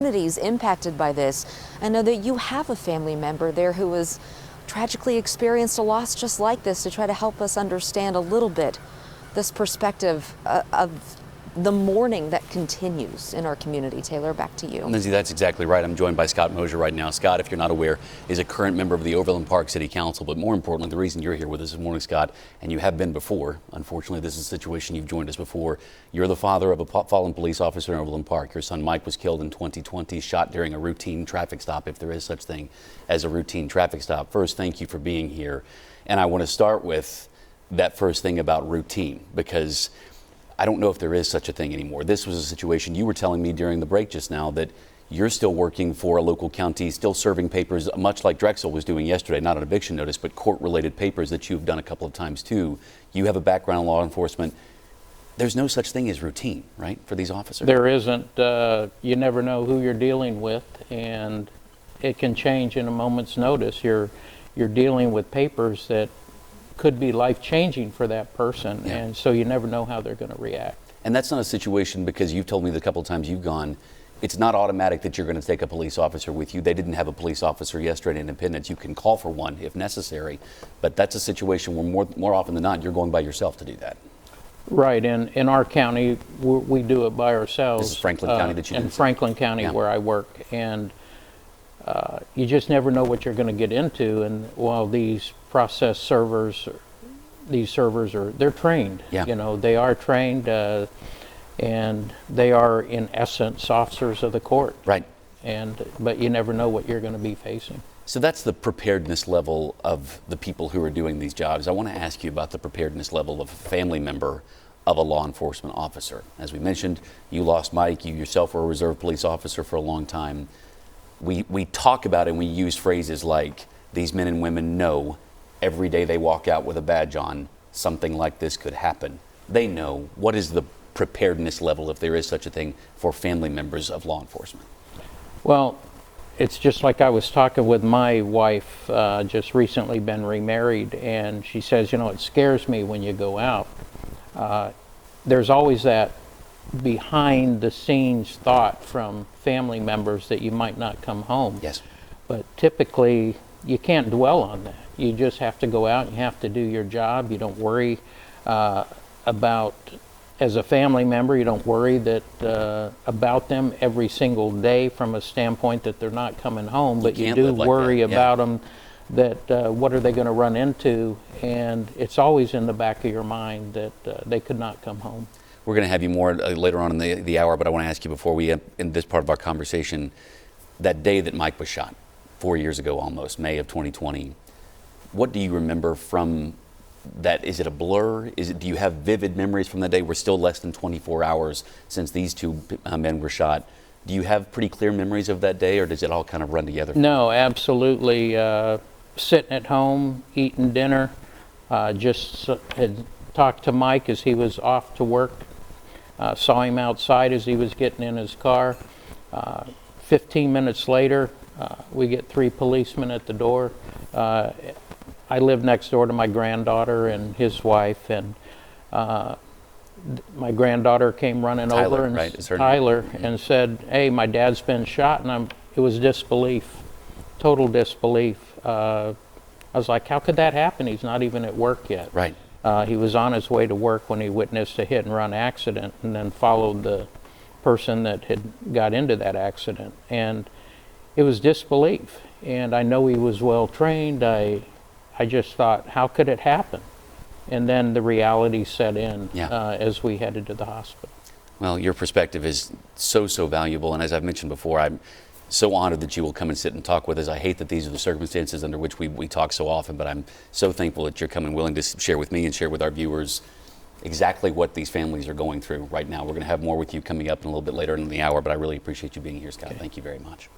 communities impacted by this. I know that you have a family member there who has tragically experienced a loss just like this, to try to help us understand a little bit this perspective of the mourning that continues in our community. Taylor, back to you. Lindsay, that's exactly right. I'm joined by Scott Mosher right now. Scott, if you're not aware, is a current member of the Overland Park City Council, but more importantly, the reason you're here with us this morning, Scott, and you have been before, unfortunately, this is a situation you've joined us before. You're the father of a fallen police officer in Overland Park. Your son Mike was killed in 2020, shot during a routine traffic stop, if there is such thing as a routine traffic stop. First, thank you for being here. And I want to start with that first thing about routine, because I don't know if there is such a thing anymore. This was a situation you were telling me during the break just now that you're still working for a local county, still serving papers, much like Drexel was doing yesterday, not an eviction notice, but court-related papers that you've done a couple of times too. You have a background in law enforcement. There's no such thing as routine, right, for these officers? There isn't. You never know who you're dealing with, and it can change in a moment's notice. You're dealing with papers that could be life-changing for that person, yeah. And so you never know how they're going to react. And that's not a situation, because you've told me the couple of times you've gone, it's not automatic that you're going to take a police officer with you. They didn't have a police officer yesterday in Independence. You can call for one if necessary, but that's a situation where more often than not, you're going by yourself to do that. Right, and in our county, we do it by ourselves. This is Franklin County that you do. In Franklin County, yeah, where I work, and you just never know what you're going to get into. And while these process servers, they're trained. Yeah. You know, they are trained, and they are in essence officers of the court. Right. But you never know what you're going to be facing. So that's the preparedness level of the people who are doing these jobs. I want to ask you about the preparedness level of a family member of a law enforcement officer. As we mentioned, you lost Mike. You yourself were a reserve police officer for a long time. We talk about it and we use phrases like, these men and women know every day they walk out with a badge on, something like this could happen. They know. What is the preparedness level, if there is such a thing, for family members of law enforcement? Well, it's just like I was talking with my wife, just recently been remarried, and she says, you know, it scares me when you go out. There's always that behind the scenes thought from family members that you might not come home. Yes. But typically you can't dwell on that. You just have to go out and you have to do your job. You don't worry about, as a family member, you don't worry that about them every single day from a standpoint that they're not coming home, but you do worry about them, that what are they going to run into, and it's always in the back of your mind that they could not come home. We're going to have you more later on in the hour, but I want to ask you before we end in this part of our conversation, that day that Mike was shot, 4 years ago almost, May of 2020, what do you remember from that? Is it a blur? Do you have vivid memories from that day? We're still less than 24 hours since these two men were shot. Do you have pretty clear memories of that day, or does it all kind of run together? No, absolutely. Sitting at home, eating dinner, just had talked to Mike as he was off to work. Saw him outside as he was getting in his car. 15 minutes later, we get 3 policemen at the door. I live next door to my granddaughter and his wife, and my granddaughter came running over, and right? Tyler, and said, "Hey, my dad's been shot," and it was disbelief, total disbelief. I was like, "How could that happen? He's not even at work yet." Right. He was on his way to work when he witnessed a hit-and-run accident, and then followed the person that had got into that accident, and it was disbelief. And I know he was well trained. I just thought, how could it happen? And then the reality set in, yeah, as we headed to the hospital. Well, your perspective is so valuable, and as I've mentioned before, I'm so honored that you will come and sit and talk with us. I hate that these are the circumstances under which we talk so often, but I'm so thankful that you're coming willing to share with me and share with our viewers exactly what these families are going through right now. We're going to have more with you coming up in a little bit later in the hour, but I really appreciate you being here, Scott. Okay. Thank you very much.